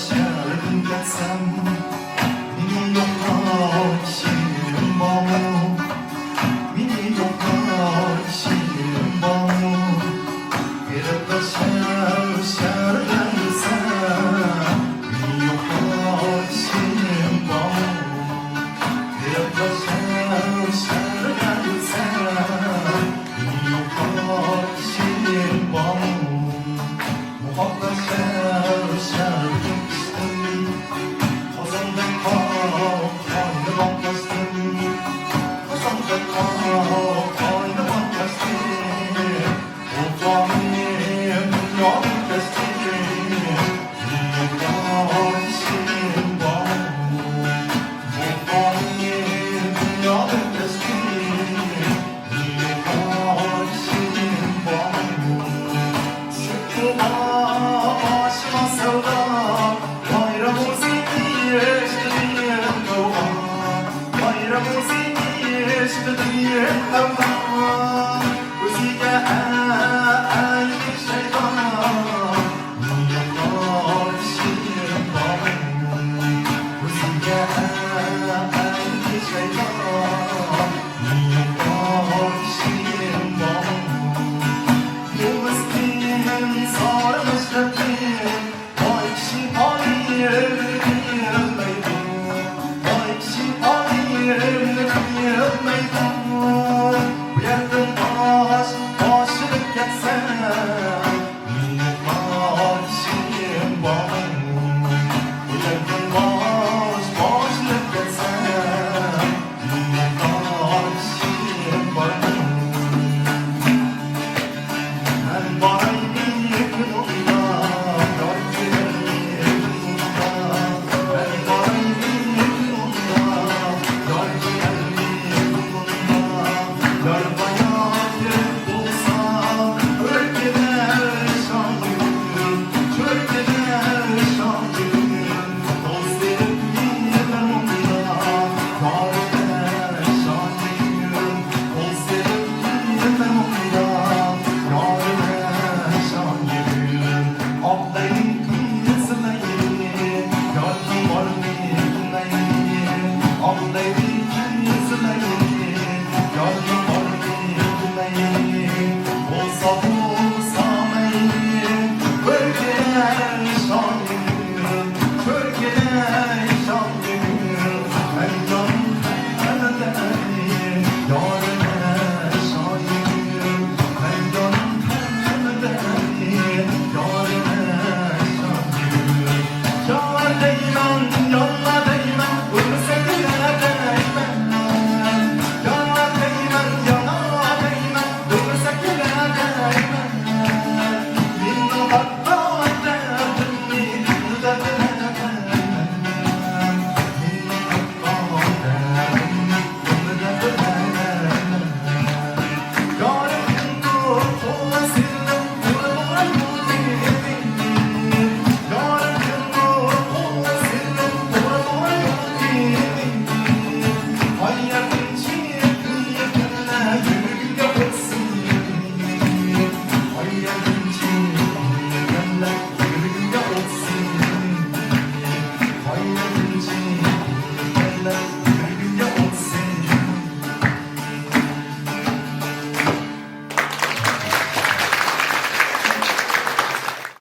şarkın gelsem Mini yoklar şirin bağım Mini yoklar şirin bağım Gelip de şarkın gelsem Mini yoklar şirin bağım Gelip de şarkın gelsem Mini yoklar şirin bağım Muhabbet şarkın istem Kazandım aynı bakmasın Kazandım aynı bakmasın Utanmayın dünyayı kestim Dünyayı senin bağım Utanmayın dünyayı kestim Dünyayı senin bağım Sıkıla başıma sevda Bayramı seni eşitliğim doğan Bayramı seni eşitliğim evda